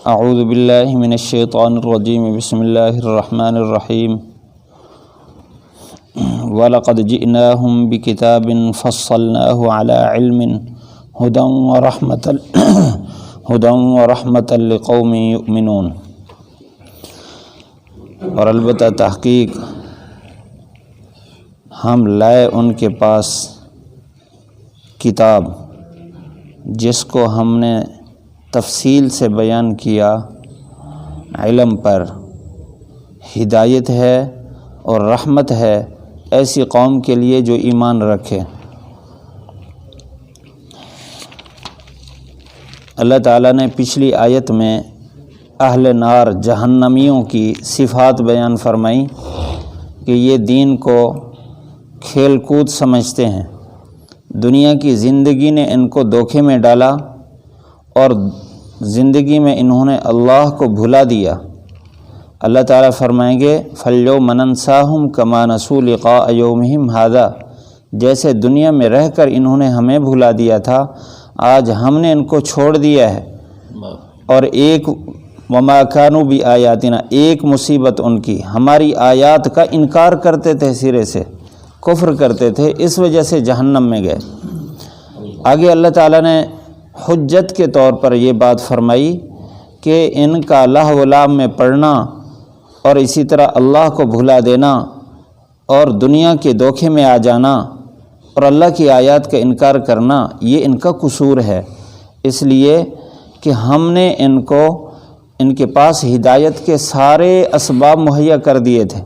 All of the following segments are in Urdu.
اعوذ باللہ من الشیطان الرجیم بسم اللہ الرحمن الرحیم وَلَقَدْ جِئْنَاهُمْ بِكِتَابٍ فَصَّلْنَاهُ عَلَىٰ عِلْمٍ هُدًى وَرَحْمَةً لِقَوْمٍ يُؤْمِنُونَ۔ اور البتہ تحقیق ہم لائے ان کے پاس کتاب جس کو ہم نے تفصیل سے بیان کیا، علم پر ہدایت ہے اور رحمت ہے ایسی قوم کے لیے جو ایمان رکھے۔ اللہ تعالیٰ نے پچھلی آیت میں اہل نار جہنمیوں کی صفات بیان فرمائی کہ یہ دین کو کھیل کود سمجھتے ہیں، دنیا کی زندگی نے ان کو دھوکے میں ڈالا اور زندگی میں انہوں نے اللہ کو بھلا دیا۔ اللہ تعالیٰ فرمائیں گے فَالْيَوْمَ نَنْسَاهُمْ كَمَا نَسُوا لِقَاءَ يَوْمِهِمْ هَذَا، جیسے دنیا میں رہ کر انہوں نے ہمیں بھلا دیا تھا، آج ہم نے ان کو چھوڑ دیا ہے۔ اور ایک وَمَا كَانُوا بِآيَاتِنَا، ایک مصیبت ان کی ہماری آیات کا انکار کرتے تھے، سرے سے کفر کرتے تھے، اس وجہ سے جہنم میں گئے۔ آگے اللہ تعالیٰ نے حجت کے طور پر یہ بات فرمائی کہ ان کا لہو و لعب میں پڑنا اور اسی طرح اللہ کو بھلا دینا اور دنیا کے دھوکے میں آ جانا اور اللہ کی آیات کا انکار کرنا، یہ ان کا قصور ہے، اس لیے کہ ہم نے ان کے پاس ہدایت کے سارے اسباب مہیا کر دیے تھے۔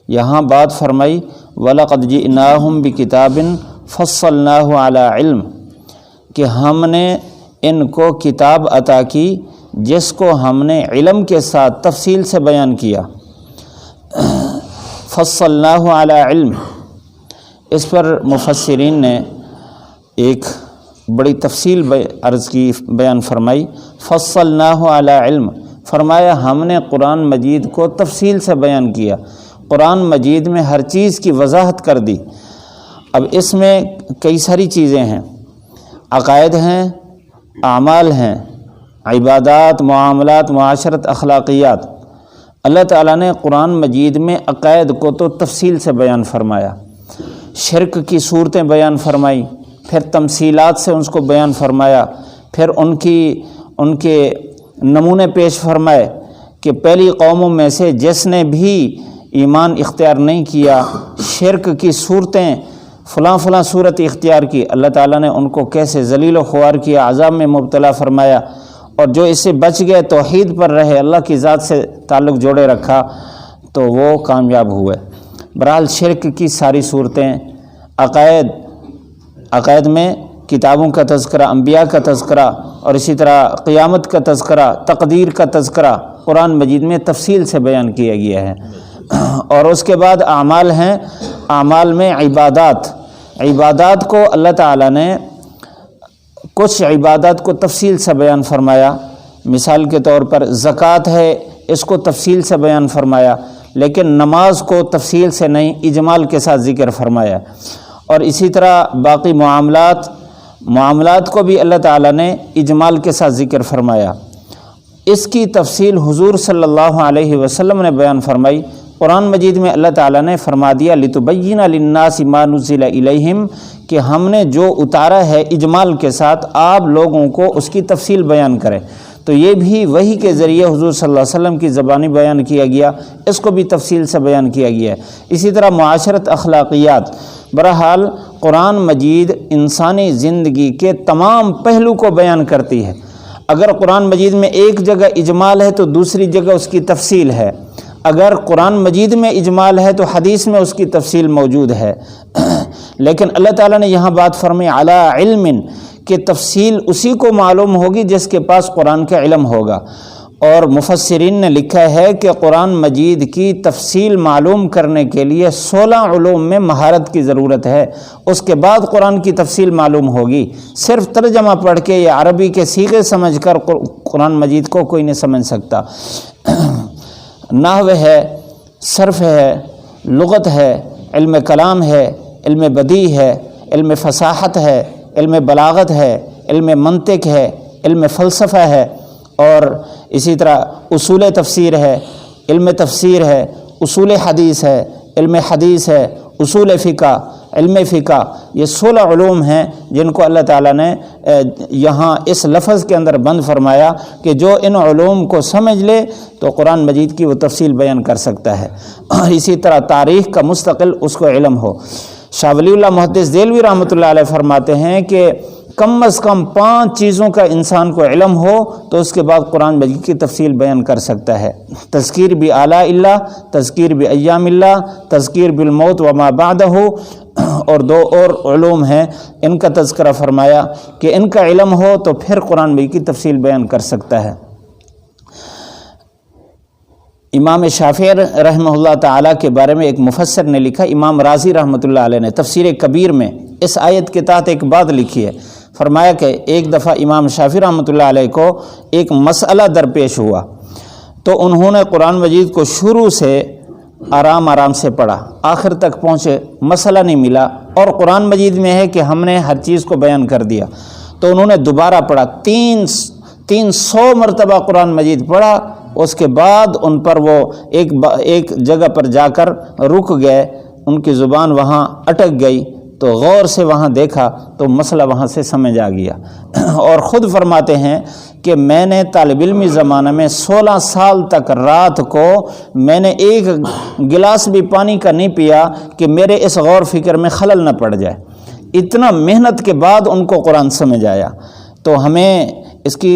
یہاں بات فرمائی وَلَقَدْ جِئْنَاهُمْ بِكِتَابٍ فَصَّلْنَاهُ عَلَىٰ عِلْمٍ، کہ ہم نے ان کو کتاب عطا کی جس کو ہم نے علم کے ساتھ تفصیل سے بیان کیا۔ فصلناہ علی علم، اس پر مفسرین نے ایک بڑی تفصیل عرض کی، بیان فرمائی۔ فصلناہ علی علم، فرمایا ہم نے قرآن مجید کو تفصیل سے بیان کیا، قرآن مجید میں ہر چیز کی وضاحت کر دی۔ اب اس میں کئی ساری چیزیں ہیں، عقائد ہیں، اعمال ہیں، عبادات، معاملات، معاشرت، اخلاقیات۔ اللہ تعالیٰ نے قرآن مجید میں عقائد کو تو تفصیل سے بیان فرمایا، شرک کی صورتیں بیان فرمائی، پھر تمثیلات سے اس کو بیان فرمایا، پھر ان کے نمونے پیش فرمائے کہ پہلی قوموں میں سے جس نے بھی ایمان اختیار نہیں کیا، شرک کی صورتیں فلاں فلاں صورت اختیار کی، اللہ تعالیٰ نے ان کو کیسے ذلیل و خوار کیا، عذاب میں مبتلا فرمایا، اور جو اس سے بچ گئے، توحید پر رہے، اللہ کی ذات سے تعلق جوڑے رکھا، تو وہ کامیاب ہوئے۔ بہرحال شرک کی ساری صورتیں، عقائد میں کتابوں کا تذکرہ، انبیاء کا تذکرہ، اور اسی طرح قیامت کا تذکرہ، تقدیر کا تذکرہ قرآن مجید میں تفصیل سے بیان کیا گیا ہے۔ اور اس کے بعد اعمال ہیں، اعمال میں عبادات کو اللہ تعالیٰ نے کچھ عبادات کو تفصیل سے بیان فرمایا، مثال کے طور پر زکوٰۃ ہے، اس کو تفصیل سے بیان فرمایا، لیکن نماز کو تفصیل سے نہیں، اجمال کے ساتھ ذکر فرمایا۔ اور اسی طرح باقی معاملات کو بھی اللہ تعالیٰ نے اجمال کے ساتھ ذکر فرمایا۔ اس کی تفصیل حضور صلی اللہ علیہ وسلم نے بیان فرمائی۔ قرآن مجید میں اللہ تعالیٰ نے فرما دیا لِتُبَيِّنَ لِلنَّاسِ مَا نُزِّلَ إِلَيْهِمْ، کہ ہم نے جو اتارا ہے اجمال کے ساتھ، آپ لوگوں کو اس کی تفصیل بیان کریں۔ تو یہ بھی وحی کے ذریعے حضور صلی اللہ علیہ وسلم کی زبانی بیان کیا گیا، اس کو بھی تفصیل سے بیان کیا گیا ہے۔ اسی طرح معاشرت، اخلاقیات۔ بہرحال قرآن مجید انسانی زندگی کے تمام پہلو کو بیان کرتی ہے۔ اگر قرآن مجید میں ایک جگہ اجمال ہے تو دوسری جگہ اس کی تفصیل ہے، اگر قرآن مجید میں اجمال ہے تو حدیث میں اس کی تفصیل موجود ہے۔ لیکن اللہ تعالیٰ نے یہاں بات فرمائی علی علم، کہ تفصیل اسی کو معلوم ہوگی جس کے پاس قرآن کا علم ہوگا۔ اور مفسرین نے لکھا ہے کہ قرآن مجید کی تفصیل معلوم کرنے کے لیے 16 علوم میں مہارت کی ضرورت ہے، اس کے بعد قرآن کی تفصیل معلوم ہوگی۔ صرف ترجمہ پڑھ کے یا عربی کے صیغے سمجھ کر قرآن مجید کو کوئی نہیں سمجھ سکتا۔ نحو ہے، صرف ہے، لغت ہے، علم کلام ہے، علم بدیع ہے، علم فصاحت ہے، علم بلاغت ہے، علم منطق ہے، علم فلسفہ ہے، اور اسی طرح اصول تفسیر ہے، علم تفسیر ہے، اصول حدیث ہے، علم حدیث ہے، اصول فقہ، علم فقہ، یہ 16 علوم ہیں جن کو اللہ تعالیٰ نے یہاں اس لفظ کے اندر بند فرمایا کہ جو ان علوم کو سمجھ لے تو قرآن مجید کی وہ تفصیل بیان کر سکتا ہے۔ اسی طرح تاریخ کا مستقل اس کو علم ہو۔ شاہ ولی اللہ محدث دہلوی رحمۃ اللہ علیہ فرماتے ہیں کہ کم از کم 5 چیزوں کا انسان کو علم ہو تو اس کے بعد قرآن مجید کی تفصیل بیان کر سکتا ہے۔ تذکیر بآلاء اللہ، تذکیر بایام اللہ، تذکیر بالموت وما بعدہ، اور 2 اور علوم ہیں ان کا تذکرہ فرمایا کہ ان کا علم ہو تو پھر قرآن مجید کی تفصیل بیان کر سکتا ہے۔ امام شافعی رحمہ اللہ تعالیٰ کے بارے میں ایک مفسر نے لکھا، امام رازی رحمۃ اللہ علیہ نے تفسیر کبیر میں اس آیت کے تحت ایک بات لکھی ہے۔ فرمایا کہ ایک دفعہ امام شافعی رحمۃ اللہ علیہ کو ایک مسئلہ درپیش ہوا تو انہوں نے قرآن مجید کو شروع سے آرام سے پڑھا، آخر تک پہنچے، مسئلہ نہیں ملا، اور قرآن مجید میں ہے کہ ہم نے ہر چیز کو بیان کر دیا، تو انہوں نے دوبارہ پڑھا، 300 مرتبہ قرآن مجید پڑھا۔ اس کے بعد ان پر وہ ایک جگہ پر جا کر رک گئے، ان کی زبان وہاں اٹک گئی، تو غور سے وہاں دیکھا تو مسئلہ وہاں سے سمجھ آ گیا۔ اور خود فرماتے ہیں کہ میں نے طالب علمی زمانہ میں 16 سال تک رات کو میں نے ایک گلاس بھی پانی کا نہیں پیا کہ میرے اس غور فکر میں خلل نہ پڑ جائے۔ اتنا محنت کے بعد ان کو قرآن سمجھ آیا۔ تو ہمیں اس کی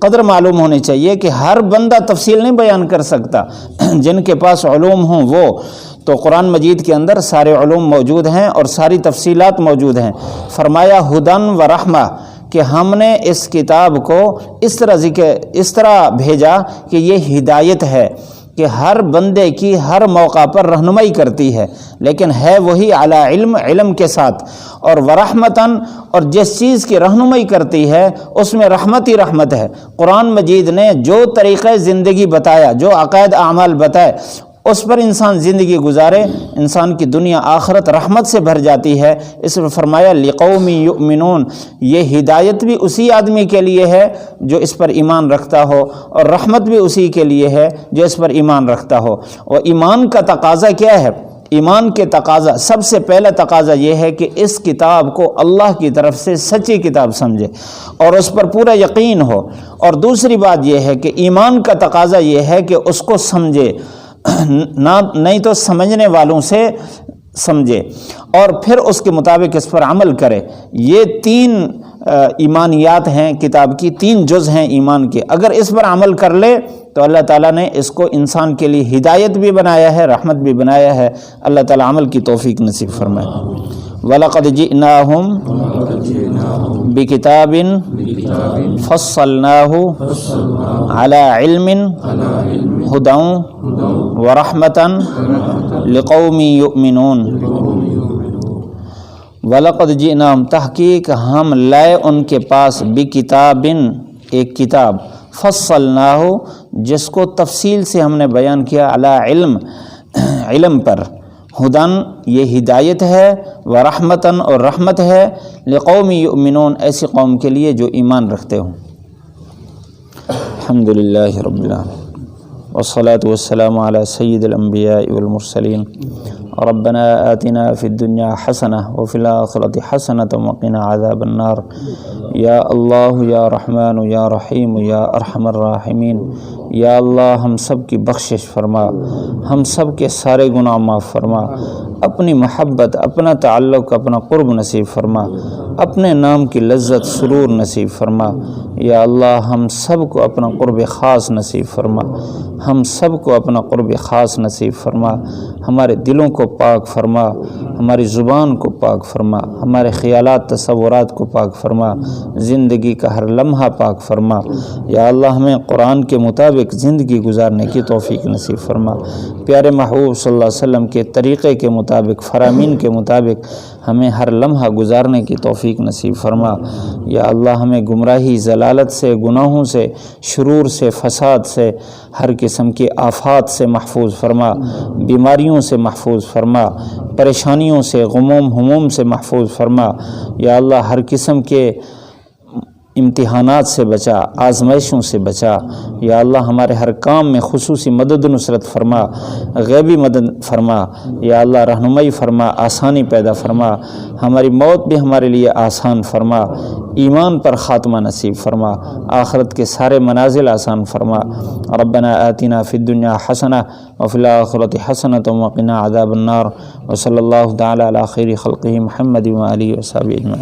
قدر معلوم ہونی چاہیے کہ ہر بندہ تفصیل نہیں بیان کر سکتا، جن کے پاس علوم ہوں وہ تو قرآن مجید کے اندر سارے علوم موجود ہیں اور ساری تفصیلات موجود ہیں۔ فرمایا ہدن و رحمہ، کہ ہم نے اس کتاب کو اس طرح بھیجا کہ یہ ہدایت ہے، کہ ہر بندے کی ہر موقع پر رہنمائی کرتی ہے، لیکن ہے وہی علی علم کے ساتھ، اور ورحمتاً، اور جس چیز کی رہنمائی کرتی ہے اس میں رحمت ہی رحمت ہے۔ قرآن مجید نے جو طریقہ زندگی بتایا، جو عقائد اعمال بتائے، اس پر انسان زندگی گزارے، انسان کی دنیا آخرت رحمت سے بھر جاتی ہے۔ اس میں فرمایا لقوم یؤمنون، یہ ہدایت بھی اسی آدمی کے لیے ہے جو اس پر ایمان رکھتا ہو، اور رحمت بھی اسی کے لیے ہے جو اس پر ایمان رکھتا ہو۔ اور ایمان کا تقاضا کیا ہے؟ ایمان کے تقاضا، سب سے پہلا تقاضا یہ ہے کہ اس کتاب کو اللہ کی طرف سے سچی کتاب سمجھے اور اس پر پورا یقین ہو۔ اور دوسری بات یہ ہے کہ ایمان کا تقاضا یہ ہے کہ اس کو سمجھے، نہیں تو سمجھنے والوں سے سمجھے، اور پھر اس کے مطابق اس پر عمل کرے۔ یہ 3 ایمانیات ہیں کتاب کی، 3 جز ہیں ایمان کے۔ اگر اس پر عمل کر لے تو اللہ تعالیٰ نے اس کو انسان کے لیے ہدایت بھی بنایا ہے، رحمت بھی بنایا ہے۔ اللہ تعالیٰ عمل کی توفیق نصیب فرمائے۔ وَلَقَدْ جِئْنَاهُمْ بِكِتَابٍ فَصَّلْنَاهُ عَلَىٰ عِلْمٍ هُدًى وَرَحْمَةً لِقَوْمٍ يُؤْمِنُونَ۔ وَلَقَدْ جِئْنَاهُمْ، تحقیق ہم لائے ان کے پاس، بِكِتَابٍ، ایک کتاب، فَصَّلْنَاهُ، جس کو تفصیل سے ہم نے بیان کیا، عَلَىٰ علم پر، ہدن، یہ ہدایت ہے، ورحمتاً، اور رحمت ہے، لقوم یؤمنون، ایسی قوم کے لیے جو ایمان رکھتے ہوں۔ الحمدللہ رب العالمین، والصلاة والسلام علی سید الانبیاء والمرسلین۔ ربنا آتنا فی الدنیا حسنہ وفی الآخرۃ حسنۃ وقنا عذاب النار۔ یا اللہ یا رحمان یا رحیم یا ارحم الراحمین، یا اللہ ہم سب کی بخشش فرما، ہم سب کے سارے گناہ معاف فرما، اپنی محبت، اپنا تعلق، اپنا قرب نصیب فرما، اپنے نام کی لذت سرور نصیب فرما۔ یا اللہ ہم سب کو اپنا قرب خاص نصیب فرما، ہم سب کو اپنا قرب خاص نصیب فرما، ہمارے دلوں کو پاک فرما، ہماری زبان کو پاک فرما، ہمارے خیالات تصورات کو پاک فرما، زندگی کا ہر لمحہ پاک فرما۔ یا اللہ ہمیں قرآن کے مطابق زندگی گزارنے کی توفیق نصیب فرما، پیارے محبوب صلی اللہ علیہ وسلم کے طریقے کے مطابق، فرامین کے مطابق ہمیں ہر لمحہ گزارنے کی توفیق نصیب فرما۔ یا اللہ ہمیں گمراہی، ضلالت سے، گناہوں سے، شرور سے، فساد سے، ہر قسم کی آفات سے محفوظ فرما، بیماریوں سے محفوظ فرما، پریشانیوں سے، غموم ہموم سے محفوظ فرما۔ یا اللہ ہر قسم کے امتحانات سے بچا، آزمائشوں سے بچا۔ یا اللہ ہمارے ہر کام میں خصوصی مدد و نصرت فرما، غیبی مدد فرما۔ یا اللہ رہنمائی فرما، آسانی پیدا فرما، ہماری موت بھی ہمارے لیے آسان فرما، ایمان پر خاتمہ نصیب فرما، آخرت کے سارے منازل آسان فرما۔ ربنا آتنا فی الدنیا حسنہ وفی الآخرۃ حسنۃ وقنا عذاب النار، وصلی اللہ تعالی علی خیر خلقہ محمد وآلہ وصحبہ اجمعین۔